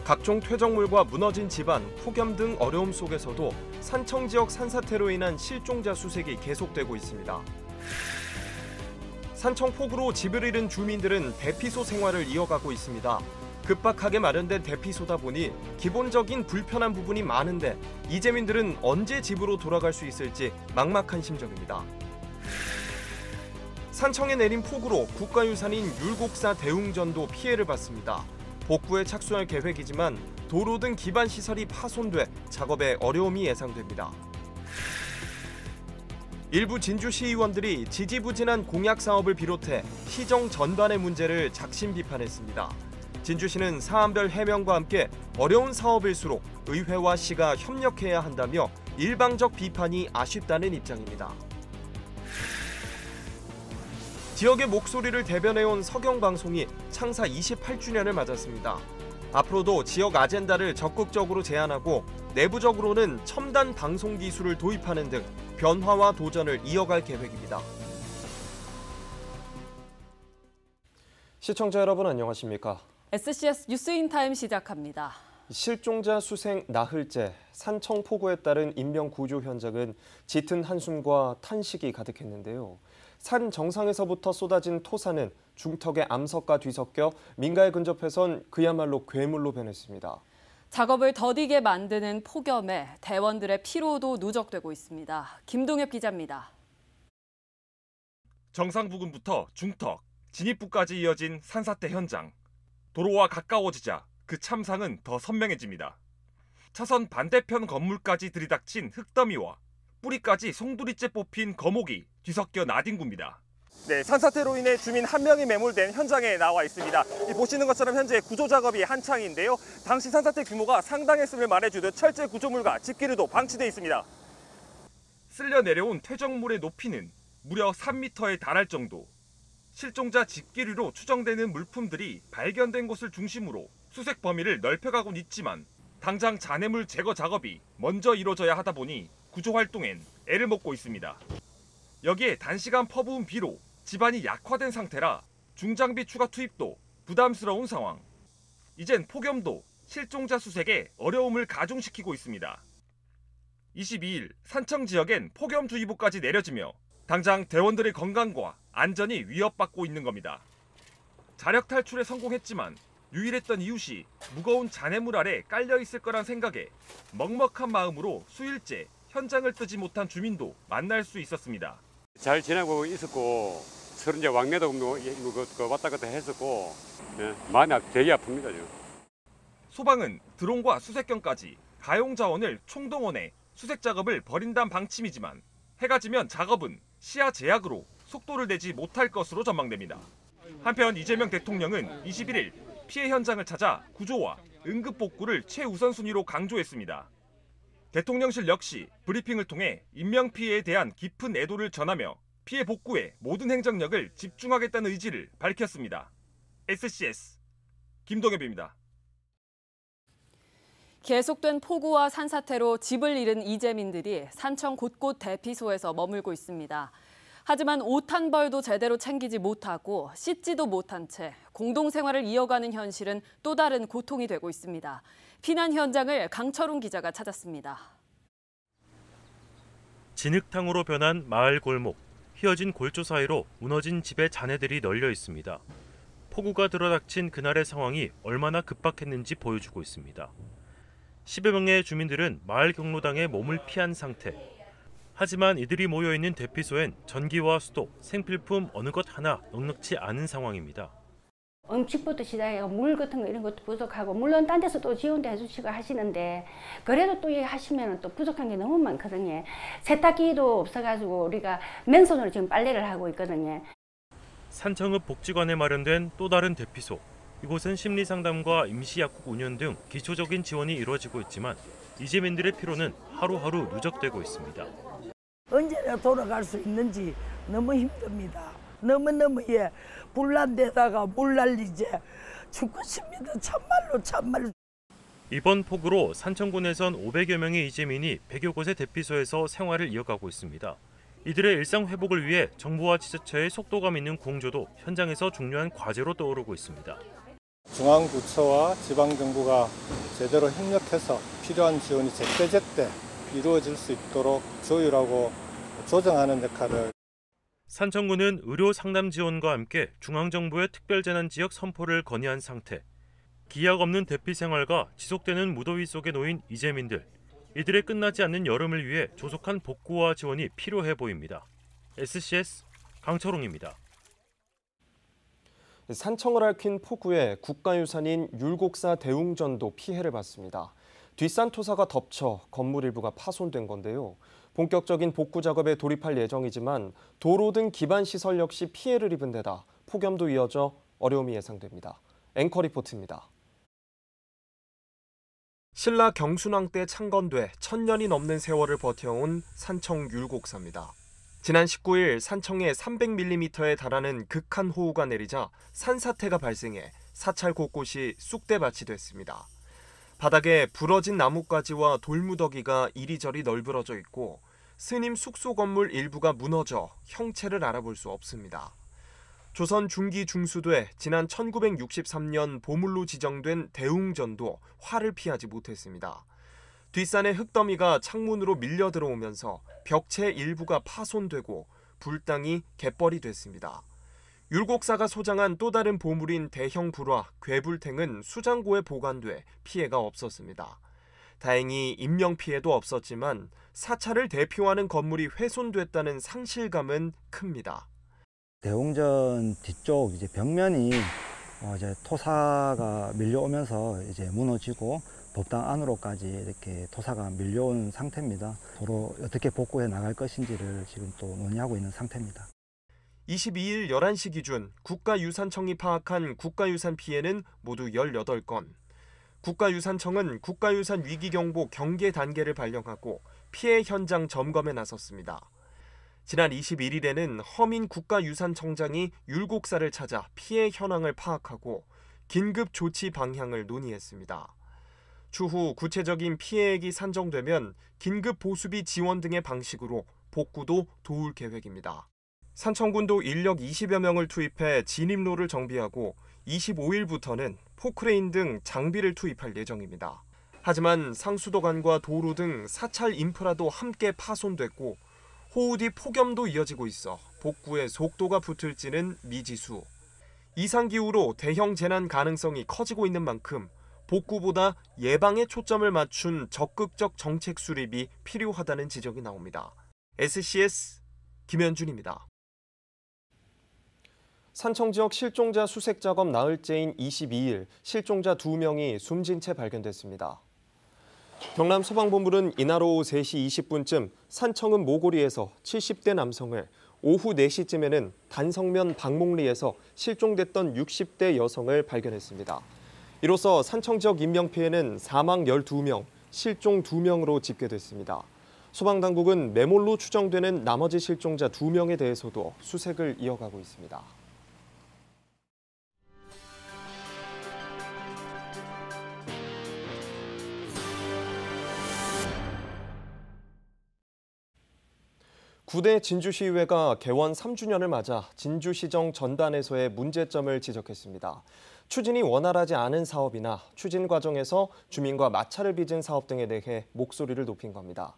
각종 퇴적물과 무너진 집안, 폭염 등 어려움 속에서도 산청 지역 산사태로 인한 실종자 수색이 계속되고 있습니다. 산청 폭우로 집을 잃은 주민들은 대피소 생활을 이어가고 있습니다. 급박하게 마련된 대피소다 보니 기본적인 불편한 부분이 많은데 이재민들은 언제 집으로 돌아갈 수 있을지 막막한 심정입니다. 산청에 내린 폭우로 국가유산인 율곡사 대웅전도 피해를 봤습니다. 복구에 착수할 계획이지만 도로 등 기반 시설이 파손돼 작업에 어려움이 예상됩니다. 일부 진주시의원들이 지지부진한 공약 사업을 비롯해 시정 전반의 문제를 작심 비판했습니다. 진주시는 사안별 해명과 함께 어려운 사업일수록 의회와 시가 협력해야 한다며 일방적 비판이 아쉽다는 입장입니다. 지역의 목소리를 대변해온 서경방송이 창사 28주년을 맞았습니다. 앞으로도 지역 아젠다를 적극적으로 제안하고 내부적으로는 첨단 방송 기술을 도입하는 등 변화와 도전을 이어갈 계획입니다. 시청자 여러분 안녕하십니까? SCS 뉴스인타임 시작합니다. 실종자 수색 나흘째, 산청 폭우에 따른 인명 구조 현장은 짙은 한숨과 탄식이 가득했는데요. 산 정상에서부터 쏟아진 토사는 중턱의 암석과 뒤섞여 민가에 근접해선 그야말로 괴물로 변했습니다. 작업을 더디게 만드는 폭염에 대원들의 피로도 누적되고 있습니다. 김동엽 기자입니다. 정상 부근부터 중턱, 진입부까지 이어진 산사태 현장. 도로와 가까워지자 그 참상은 더 선명해집니다. 차선 반대편 건물까지 들이닥친 흙더미와 뿌리까지 송두리째 뽑힌 거목이 뒤섞여 나뒹굽니다. 네, 산사태로 인해 주민 한 명이 매몰된 현장에 나와 있습니다. 보시는 것처럼 현재 구조 작업이 한창인데요. 당시 산사태 규모가 상당했음을 말해주듯 철제 구조물과 집기류도 방치돼 있습니다. 쓸려 내려온 퇴적물의 높이는 무려 3m에 달할 정도. 실종자 집기류로 추정되는 물품들이 발견된 곳을 중심으로 수색 범위를 넓혀가곤 있지만 당장 잔해물 제거 작업이 먼저 이루어져야 하다 보니 구조 활동엔 애를 먹고 있습니다. 여기에 단시간 퍼부은 비로 집안이 약화된 상태라 중장비 추가 투입도 부담스러운 상황. 이젠 폭염도 실종자 수색에 어려움을 가중시키고 있습니다. 22일 산청 지역엔 폭염주의보까지 내려지며 당장 대원들의 건강과 안전이 위협받고 있는 겁니다. 자력 탈출에 성공했지만 유일했던 이웃이 무거운 잔해물 아래 깔려있을 거란 생각에 먹먹한 마음으로 수일째 현장을 뜨지 못한 주민도 만날 수 있었습니다. 잘 지내고 있었고 서로 이제 왕래도 왔다 갔다 했었고 마음이 되게 아픕니다. 지금. 소방은 드론과 수색경까지 가용 자원을 총동원해 수색 작업을 벌인다는 방침이지만 해가 지면 작업은 시야 제약으로 속도를 내지 못할 것으로 전망됩니다. 한편 이재명 대통령은 21일 피해 현장을 찾아 구조와 응급복구를 최우선 순위로 강조했습니다. 대통령실 역시 브리핑을 통해 인명피해에 대한 깊은 애도를 전하며 피해 복구에 모든 행정력을 집중하겠다는 의지를 밝혔습니다. SCS 김동엽입니다. 계속된 폭우와 산사태로 집을 잃은 이재민들이 산청 곳곳 대피소에서 머물고 있습니다. 하지만 옷 한 벌도 제대로 챙기지 못하고 씻지도 못한 채 공동생활을 이어가는 현실은 또 다른 고통이 되고 있습니다. 피난 현장을 강철웅 기자가 찾았습니다. 진흙탕으로 변한 마을 골목, 휘어진 골조 사이로 무너진 집의 잔해들이 널려 있습니다. 폭우가 들어닥친 그날의 상황이 얼마나 급박했는지 보여주고 있습니다. 10여 명의 주민들은 마을 경로당에 몸을 피한 상태. 하지만 이들이 모여있는 대피소엔 전기와 수도, 생필품 어느 것 하나 넉넉지 않은 상황입니다. 음식부터 시작해서 물 같은 거 이런 것도 부족하고 물론 딴 데서 또 지원도 해주시고 하시는데 그래도 또 하시면 또 부족한 게 너무 많거든요. 세탁기도 없어가지고 우리가 맨손으로 지금 빨래를 하고 있거든요. 산청읍 복지관에 마련된 또 다른 대피소. 이곳은 심리상담과 임시약국 운영 등 기초적인 지원이 이루어지고 있지만 이재민들의 피로는 하루하루 누적되고 있습니다. 언제나 돌아갈 수 있는지 너무 힘듭니다. 너무너무 불난 데다가 물 날리지 죽겠습니다. 참말로. 이번 폭우로 산청군에선 500여 명의 이재민이 100여 곳의 대피소에서 생활을 이어가고 있습니다. 이들의 일상 회복을 위해 정부와 지자체의 속도감 있는 공조도 현장에서 중요한 과제로 떠오르고 있습니다. 중앙부처와 지방정부가 제대로 협력해서 필요한 지원이 제때제때 이루어질 수 있도록 조율하고 조정하는 역할을. 산청구는 의료 상담 지원과 함께 중앙정부의 특별재난지역 선포를 건의한 상태. 기약 없는 대피 생활과 지속되는 무더위 속에 놓인 이재민들. 이들의 끝나지 않는 여름을 위해 조속한 복구와 지원이 필요해 보입니다. SCS 강철웅입니다. 산청을 얽힌 폭우에 국가유산인 율곡사 대웅전도 피해를 봤습니다. 뒷산 토사가 덮쳐 건물 일부가 파손된 건데요. 본격적인 복구 작업에 돌입할 예정이지만 도로 등 기반 시설 역시 피해를 입은 데다 폭염도 이어져 어려움이 예상됩니다. 앵커 리포트입니다. 신라 경순왕 때 창건돼 1000년이 넘는 세월을 버텨온 산청 율곡사입니다. 지난 19일 산청에 300mm에 달하는 극한 호우가 내리자 산사태가 발생해 사찰 곳곳이 쑥대밭이 됐습니다. 바닥에 부러진 나뭇가지와 돌무더기가 이리저리 널브러져 있고 스님 숙소 건물 일부가 무너져 형체를 알아볼 수 없습니다. 조선 중기 중수돼 지난 1963년 보물로 지정된 대웅전도 화를 피하지 못했습니다. 뒷산의 흙더미가 창문으로 밀려 들어오면서 벽체 일부가 파손되고 불당이 갯벌이 됐습니다. 율곡사가 소장한 또 다른 보물인 대형 불화, 괴불탱은 수장고에 보관돼 피해가 없었습니다. 다행히 인명피해도 없었지만 사찰을 대표하는 건물이 훼손됐다는 상실감은 큽니다. 대웅전 뒤쪽 이제 벽면이 이제 토사가 밀려오면서 이제 무너지고 법당 안으로까지 이렇게 토사가 밀려온 상태입니다. 도로 어떻게 복구해 나갈 것인지를 지금 또 논의하고 있는 상태입니다. 22일 11시 기준 국가유산청이 파악한 국가유산 피해는 모두 18건. 국가유산청은 국가유산 위기경보 경계 단계를 발령하고 피해 현장 점검에 나섰습니다. 지난 21일에는 허민 국가유산청장이 율곡사를 찾아 피해 현황을 파악하고 긴급 조치 방향을 논의했습니다. 추후 구체적인 피해액이 산정되면 긴급 보수비 지원 등의 방식으로 복구도 도울 계획입니다. 산청군도 인력 20여 명을 투입해 진입로를 정비하고 25일부터는 포크레인 등 장비를 투입할 예정입니다. 하지만 상수도관과 도로 등 사찰 인프라도 함께 파손됐고 호우 뒤 폭염도 이어지고 있어 복구에 속도가 붙을지는 미지수. 이상기후로 대형 재난 가능성이 커지고 있는 만큼 복구보다 예방에 초점을 맞춘 적극적 정책 수립이 필요하다는 지적이 나옵니다. SCS 김현준입니다. 산청 지역 실종자 수색 작업 나흘째인 22일 실종자 2명이 숨진 채 발견됐습니다. 경남 소방본부는 이날 오후 3시 20분쯤 산청읍 모고리에서 70대 남성을, 오후 4시쯤에는 단성면 박목리에서 실종됐던 60대 여성을 발견했습니다. 이로써 산청 지역 인명피해는 사망 12명, 실종 2명으로 집계됐습니다. 소방당국은 매몰로 추정되는 나머지 실종자 2명에 대해서도 수색을 이어가고 있습니다. 구대 진주시의회가 개원 3주년을 맞아 진주시정 전단에서의 문제점을 지적했습니다. 추진이 원활하지 않은 사업이나 추진 과정에서 주민과 마찰을 빚은 사업 등에 대해 목소리를 높인 겁니다.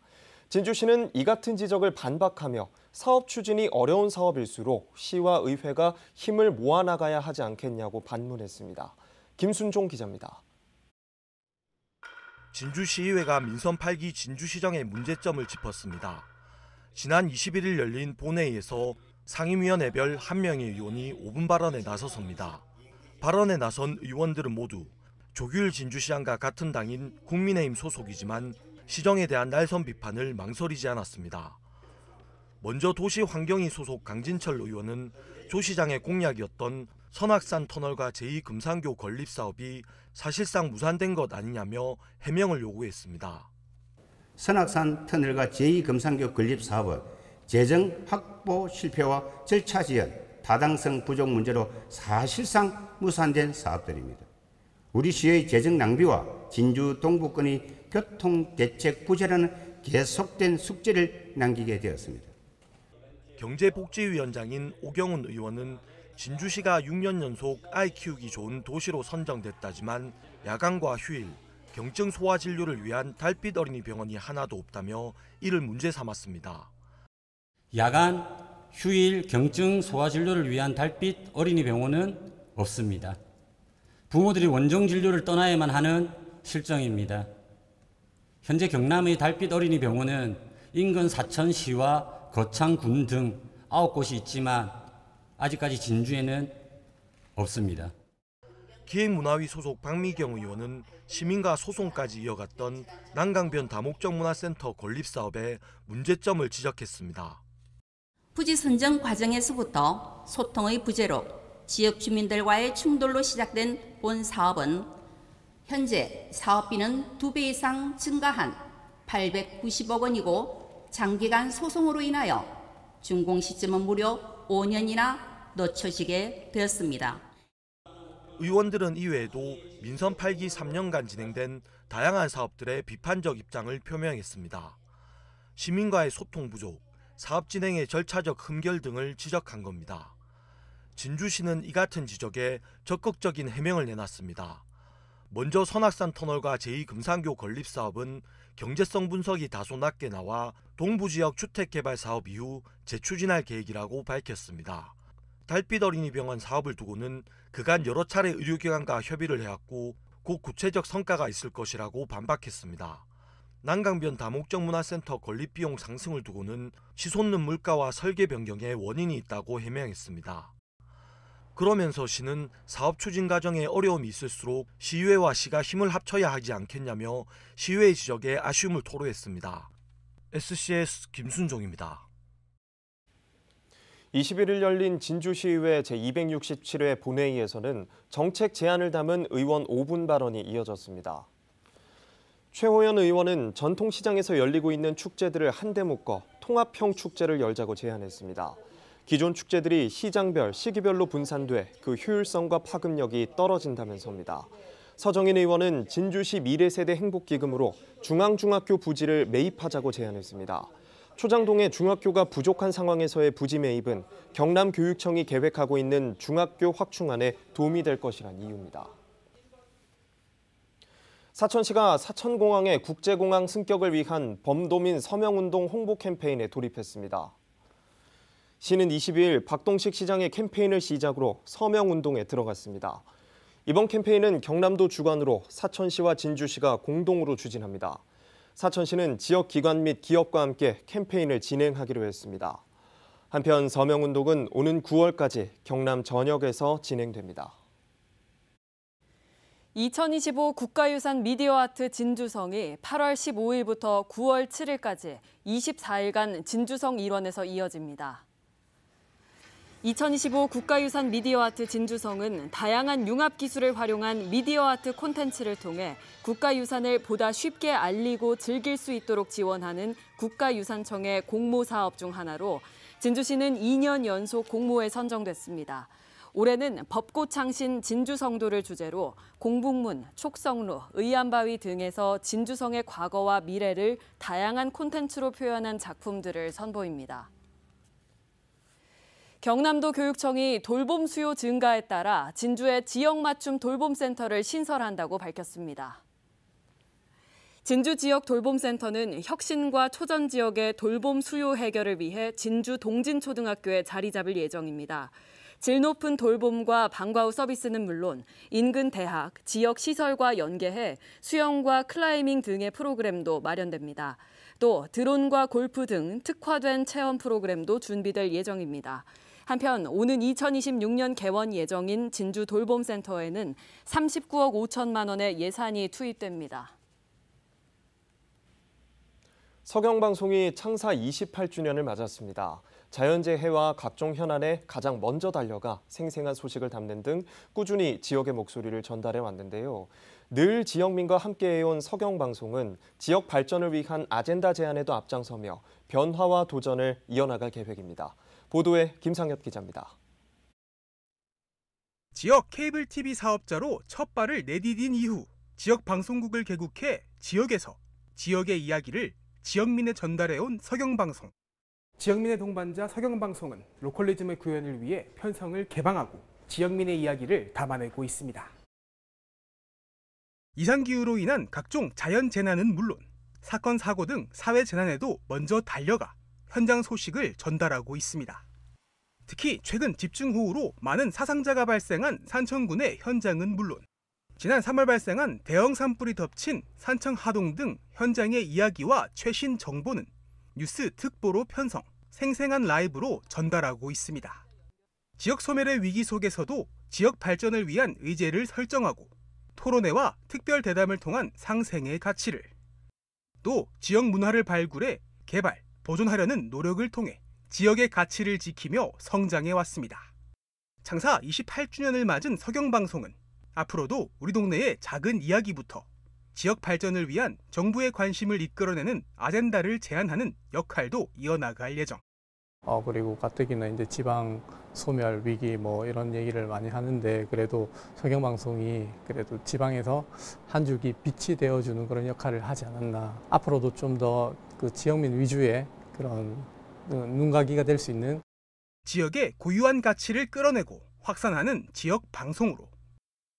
진주시는 이 같은 지적을 반박하며 사업 추진이 어려운 사업일수록 시와 의회가 힘을 모아나가야 하지 않겠냐고 반문했습니다. 김순종 기자입니다. 진주시의회가 민선 8기 진주시정의 문제점을 짚었습니다. 지난 21일 열린 본회의에서 상임위원회별 1명의 의원이 5분 발언에 나서섭니다. 발언에 나선 의원들은 모두 조규일 진주시장과 같은 당인 국민의힘 소속이지만 시정에 대한 날선 비판을 망설이지 않았습니다. 먼저 도시환경위 소속 강진철 의원은 조 시장의 공약이었던 선악산 터널과 제2금산교 건립 사업이 사실상 무산된 것 아니냐며 해명을 요구했습니다. 선악산 터널과 제2금산교 건립 사업은 재정 확보 실패와 절차 지연, 타당성 부족 문제로 사실상 무산된 사업들입니다. 우리 시의 재정 낭비와 진주 동부권의 교통대책 부재라는 계속된 숙제를 남기게 되었습니다. 경제복지위원장인 오경훈 의원은 진주시가 6년 연속 아이 키우기 좋은 도시로 선정됐다지만 야간과 휴일, 경증 소아 진료를 위한 달빛 어린이 병원이 하나도 없다며 이를 문제 삼았습니다. 야간, 휴일, 경증 소아 진료를 위한 달빛 어린이 병원은 없습니다. 부모들이 원정 진료를 떠나야만 하는 실정입니다. 현재 경남의 달빛 어린이 병원은 인근 사천시와 거창군 등 9곳이 있지만 아직까지 진주에는 없습니다. 기획문화위 소속 박미경 의원은 시민과 소송까지 이어갔던 난강변 다목적 문화센터 건립사업의 문제점을 지적했습니다. 부지 선정 과정에서부터 소통의 부재로 지역 주민들과의 충돌로 시작된 본 사업은 현재 사업비는 2배 이상 증가한 890억 원이고 장기간 소송으로 인하여 준공 시점은 무려 5년이나 늦춰지게 되었습니다. 의원들은 이외에도 민선 8기 3년간 진행된 다양한 사업들의 비판적 입장을 표명했습니다. 시민과의 소통 부족, 사업 진행의 절차적 흠결 등을 지적한 겁니다. 진주시는 이 같은 지적에 적극적인 해명을 내놨습니다. 먼저 선악산 터널과 제2금산교 건립사업은 경제성 분석이 다소 낮게 나와 동부지역 주택개발 사업 이후 재추진할 계획이라고 밝혔습니다. 달빛 어린이병원 사업을 두고는 그간 여러 차례 의료기관과 협의를 해왔고 곧 구체적 성과가 있을 것이라고 반박했습니다. 난강변 다목적 문화센터 건립 비용 상승을 두고는 치솟는 물가와 설계 변경에 원인이 있다고 해명했습니다. 그러면서 시는 사업 추진 과정에 어려움이 있을수록 시의회와 시가 힘을 합쳐야 하지 않겠냐며 시의회 지적에 아쉬움을 토로했습니다. SCS 김순종입니다. 21일 열린 진주시의회 제267회 본회의에서는 정책 제안을 담은 의원 5분 발언이 이어졌습니다. 최호연 의원은 전통시장에서 열리고 있는 축제들을 한데 묶어 통합형 축제를 열자고 제안했습니다. 기존 축제들이 시장별, 시기별로 분산돼 그 효율성과 파급력이 떨어진다면서입니다. 서정인 의원은 진주시 미래세대 행복기금으로 중앙중학교 부지를 매입하자고 제안했습니다. 초장동의 중학교가 부족한 상황에서의 부지 매입은 경남교육청이 계획하고 있는 중학교 확충안에 도움이 될 것이란 이유입니다. 사천시가 사천공항의 국제공항 승격을 위한 범도민 서명운동 홍보 캠페인에 돌입했습니다. 시는 22일 박동식 시장의 캠페인을 시작으로 서명운동에 들어갔습니다. 이번 캠페인은 경남도 주관으로 사천시와 진주시가 공동으로 추진합니다. 사천시는 지역 기관 및 기업과 함께 캠페인을 진행하기로 했습니다. 한편 서명운동은 오는 9월까지 경남 전역에서 진행됩니다. 2025 국가유산 미디어아트 진주성이 8월 15일부터 9월 7일까지 24일간 진주성 일원에서 이어집니다. 2025 국가유산 미디어아트 진주성은 다양한 융합기술을 활용한 미디어아트 콘텐츠를 통해 국가유산을 보다 쉽게 알리고 즐길 수 있도록 지원하는 국가유산청의 공모사업 중 하나로 진주시는 2년 연속 공모에 선정됐습니다. 올해는 벚꽃창신 진주성도를 주제로 공북문, 촉성루, 의암바위 등에서 진주성의 과거와 미래를 다양한 콘텐츠로 표현한 작품들을 선보입니다. 경남도 교육청이 돌봄 수요 증가에 따라 진주에 지역 맞춤 돌봄센터를 신설한다고 밝혔습니다. 진주 지역 돌봄센터는 혁신과 초전 지역의 돌봄 수요 해결을 위해 진주 동진초등학교에 자리 잡을 예정입니다. 질 높은 돌봄과 방과 후 서비스는 물론 인근 대학, 지역 시설과 연계해 수영과 클라이밍 등의 프로그램도 마련됩니다. 또 드론과 골프 등 특화된 체험 프로그램도 준비될 예정입니다. 한편 오는 2026년 개원 예정인 진주 돌봄센터에는 39억 5천만 원의 예산이 투입됩니다. 서경방송이 창사 28주년을 맞았습니다. 자연재해와 각종 현안에 가장 먼저 달려가 생생한 소식을 담는 등 꾸준히 지역의 목소리를 전달해 왔는데요. 늘 지역민과 함께해온 서경방송은 지역 발전을 위한 아젠다 제안에도 앞장서며 변화와 도전을 이어나갈 계획입니다. 보도에 김상엽 기자입니다. 지역 케이블 TV 사업자로 첫 발을 내디딘 이후 지역 방송국을 개국해 지역에서 지역의 이야기를 지역민에 전달해온 서경방송. 지역민의 동반자 서경방송은 로컬리즘의 구현을 위해 편성을 개방하고 지역민의 이야기를 담아내고 있습니다. 이상기후로 인한 각종 자연재난은 물론 사건, 사고 등 사회재난에도 먼저 달려가 현장 소식을 전달하고 있습니다. 특히 최근 집중호우로 많은 사상자가 발생한 산청군의 현장은 물론 지난 3월 발생한 대형 산불이 덮친 산청 하동 등 현장의 이야기와 최신 정보는 뉴스 특보로 편성, 생생한 라이브로 전달하고 있습니다. 지역 소멸의 위기 속에서도 지역 발전을 위한 의제를 설정하고 토론회와 특별 대담을 통한 상생의 가치를, 또 지역 문화를 발굴해 개발, 보존하려는 노력을 통해 지역의 가치를 지키며 성장해 왔습니다. 창사 28주년을 맞은 서경방송은 앞으로도 우리 동네의 작은 이야기부터 지역 발전을 위한 정부의 관심을 이끌어내는 아젠다를 제안하는 역할도 이어나갈 예정. 그리고 가뜩이나 이제 지방 소멸 위기 뭐 이런 얘기를 많이 하는데 그래도 서경방송이 그래도 지방에서 한 줄기 빛이 되어주는 그런 역할을 하지 않았나. 앞으로도 좀 더 그 지역민 위주의 그런 눈가기가 될 수 있는 지역의 고유한 가치를 끌어내고 확산하는 지역 방송으로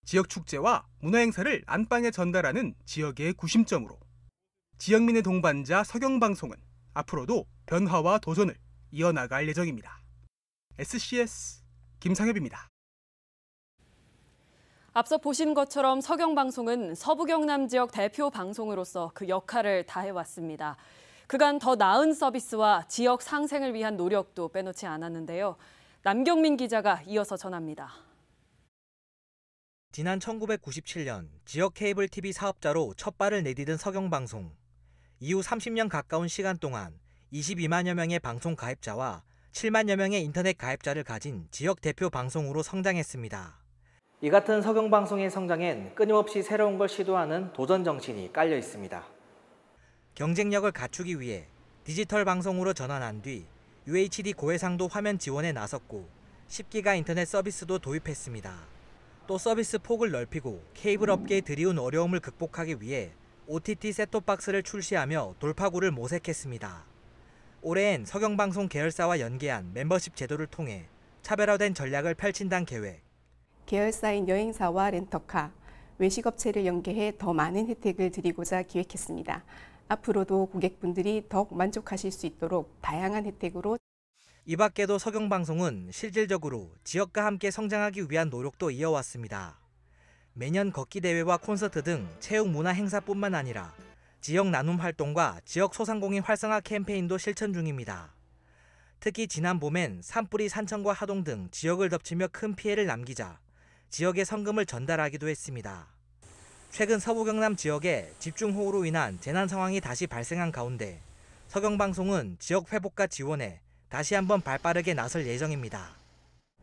지역 축제와 문화 행사를 안방에 전달하는 지역의 구심점으로 지역민의 동반자 서경방송은 앞으로도 변화와 도전을 이어나갈 예정입니다. SCS 김상엽입니다. 앞서 보신 것처럼 서경방송은 서부경남 지역 대표 방송으로서 그 역할을 다해왔습니다. 그간 더 나은 서비스와 지역 상생을 위한 노력도 빼놓지 않았는데요. 남경민 기자가 이어서 전합니다. 지난 1997년 지역 케이블 TV 사업자로 첫 발을 내디딘 서경방송. 이후 30년 가까운 시간 동안 22만여 명의 방송 가입자와 7만여 명의 인터넷 가입자를 가진 지역 대표 방송으로 성장했습니다. 이 같은 서경방송의 성장엔 끊임없이 새로운 걸 시도하는 도전 정신이 깔려 있습니다. 경쟁력을 갖추기 위해 디지털 방송으로 전환한 뒤 UHD 고해상도 화면 지원에 나섰고 10기가 인터넷 서비스도 도입했습니다. 또 서비스 폭을 넓히고 케이블 업계에 들이운 어려움을 극복하기 위해 OTT 셋톱박스를 출시하며 돌파구를 모색했습니다. 올해엔 서경방송 계열사와 연계한 멤버십 제도를 통해 차별화된 전략을 펼친다는 계획. 계열사인 여행사와 렌터카, 외식업체를 연계해 더 많은 혜택을 드리고자 기획했습니다. 앞으로도 고객분들이 더욱 만족하실 수 있도록 다양한 혜택으로 이 밖에도 서경방송은 실질적으로 지역과 함께 성장하기 위한 노력도 이어왔습니다. 매년 걷기 대회와 콘서트 등 체육 문화 행사뿐만 아니라 지역 나눔 활동과 지역 소상공인 활성화 캠페인도 실천 중입니다. 특히 지난 봄엔 산불이 산청과 하동 등 지역을 덮치며 큰 피해를 남기자 지역에 성금을 전달하기도 했습니다. 최근 서부경남 지역에 집중호우로 인한 재난 상황이 다시 발생한 가운데 서경방송은 지역 회복과 지원에 다시 한번 발빠르게 나설 예정입니다.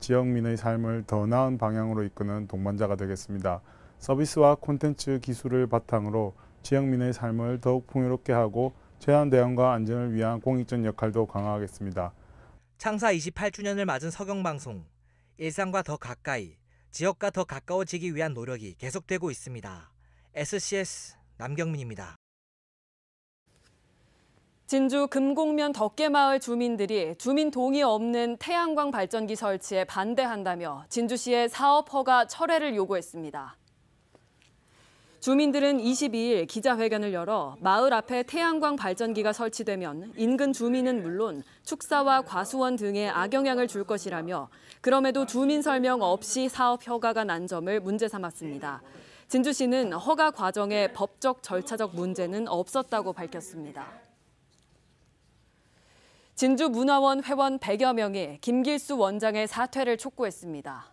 지역민의 삶을 더 나은 방향으로 이끄는 동반자가 되겠습니다. 서비스와 콘텐츠 기술을 바탕으로 지역민의 삶을 더욱 풍요롭게 하고 재난 대응과 안전을 위한 공익적 역할도 강화하겠습니다. 창사 28주년을 맞은 서경방송, 일상과 더 가까이, 지역과 더 가까워지기 위한 노력이 계속되고 있습니다. SCS 남경민입니다. 진주 금곡면 덕계마을 주민들이 주민 동의 없는 태양광 발전기 설치에 반대한다며 진주시의 사업 허가 철회를 요구했습니다. 주민들은 22일 기자회견을 열어 마을 앞에 태양광 발전기가 설치되면 인근 주민은 물론 축사와 과수원 등에 악영향을 줄 것이라며 그럼에도 주민 설명 없이 사업 허가가 난 점을 문제 삼았습니다. 진주시는 허가 과정에 법적 절차적 문제는 없었다고 밝혔습니다. 진주문화원 회원 100여 명이 김길수 원장의 사퇴를 촉구했습니다.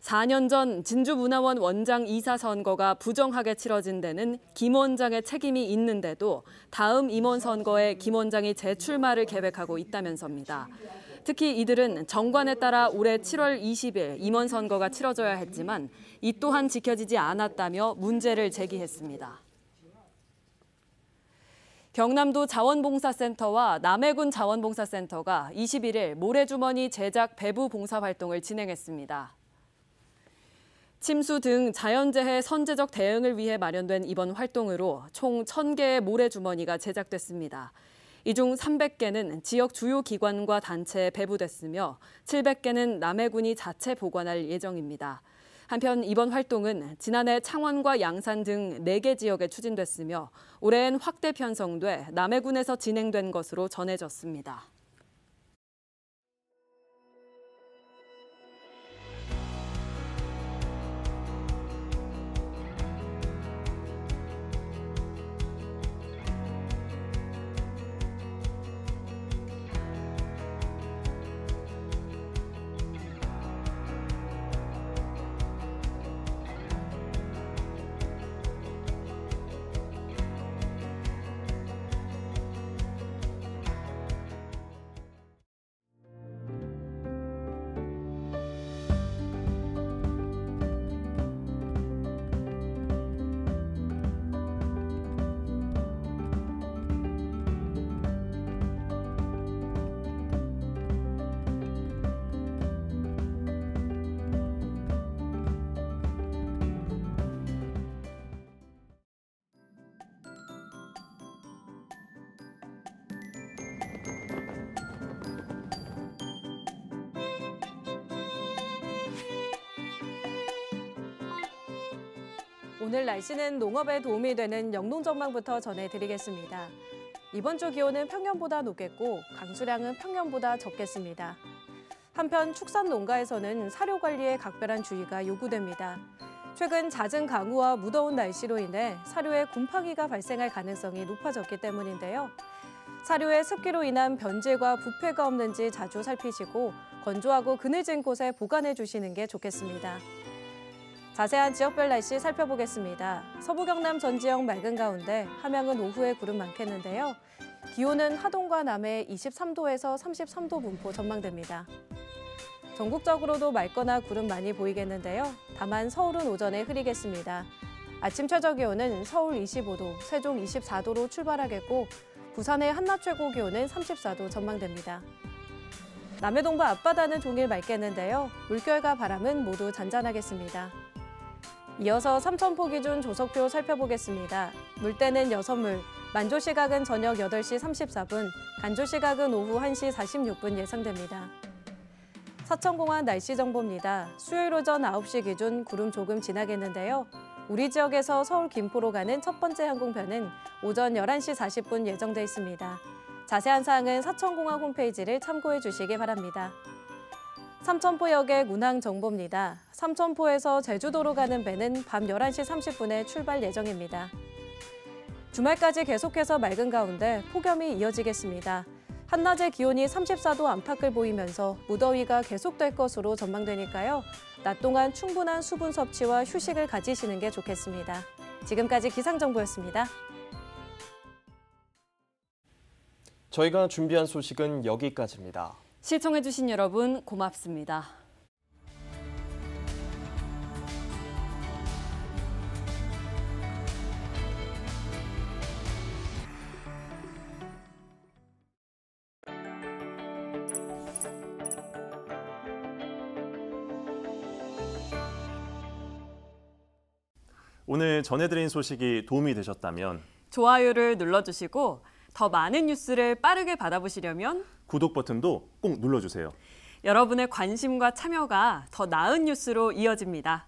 4년 전 진주문화원 원장 이사 선거가 부정하게 치러진 데는 김 원장의 책임이 있는데도 다음 임원 선거에 김 원장이 재출마를 계획하고 있다면서입니다. 특히 이들은 정관에 따라 올해 7월 20일 임원 선거가 치러져야 했지만 이 또한 지켜지지 않았다며 문제를 제기했습니다. 경남도 자원봉사센터와 남해군 자원봉사센터가 21일 모래주머니 제작 배부 봉사 활동을 진행했습니다. 침수 등 자연재해 선제적 대응을 위해 마련된 이번 활동으로 총 1,000개의 모래주머니가 제작됐습니다. 이 중 300개는 지역 주요 기관과 단체에 배부됐으며 700개는 남해군이 자체 보관할 예정입니다. 한편 이번 활동은 지난해 창원과 양산 등 4개 지역에 추진됐으며 올해엔 확대 편성돼 남해군에서 진행된 것으로 전해졌습니다. 오늘 날씨는 농업에 도움이 되는 영농 전망부터 전해드리겠습니다. 이번 주 기온은 평년보다 높겠고 강수량은 평년보다 적겠습니다. 한편 축산 농가에서는 사료 관리에 각별한 주의가 요구됩니다. 최근 잦은 강우와 무더운 날씨로 인해 사료에 곰팡이가 발생할 가능성이 높아졌기 때문인데요. 사료에 습기로 인한 변질과 부패가 없는지 자주 살피시고 건조하고 그늘진 곳에 보관해 주시는 게 좋겠습니다. 자세한 지역별 날씨 살펴보겠습니다. 서부 경남 전 지역 맑은 가운데 함양은 오후에 구름 많겠는데요. 기온은 하동과 남해 23도에서 33도 분포 전망됩니다. 전국적으로도 맑거나 구름 많이 보이겠는데요. 다만 서울은 오전에 흐리겠습니다. 아침 최저 기온은 서울 25도, 세종 24도로 출발하겠고 부산의 한낮 최고 기온은 34도 전망됩니다. 남해 동부 앞바다는 종일 맑겠는데요. 물결과 바람은 모두 잔잔하겠습니다. 이어서 삼천포 기준 조석표 살펴보겠습니다. 물때는 6물, 만조 시각은 저녁 8시 34분, 간조 시각은 오후 1시 46분 예상됩니다. 사천공항 날씨 정보입니다. 수요일 오전 9시 기준 구름 조금 지나겠는데요. 우리 지역에서 서울 김포로 가는 첫 번째 항공편은 오전 11시 40분 예정돼 있습니다. 자세한 사항은 사천공항 홈페이지를 참고해 주시기 바랍니다. 삼천포역의 운항 정보입니다. 삼천포에서 제주도로 가는 배는 밤 11시 30분에 출발 예정입니다. 주말까지 계속해서 맑은 가운데 폭염이 이어지겠습니다. 한낮의 기온이 34도 안팎을 보이면서 무더위가 계속될 것으로 전망되니까요. 낮 동안 충분한 수분 섭취와 휴식을 가지시는 게 좋겠습니다. 지금까지 기상정보였습니다. 저희가 준비한 소식은 여기까지입니다. 시청해주신 여러분 고맙습니다. 오늘 전해드린 소식이 도움이 되셨다면 좋아요를 눌러주시고 더 많은 뉴스를 빠르게 받아보시려면 구독 버튼도 꼭 눌러주세요. 여러분의 관심과 참여가 더 나은 뉴스로 이어집니다.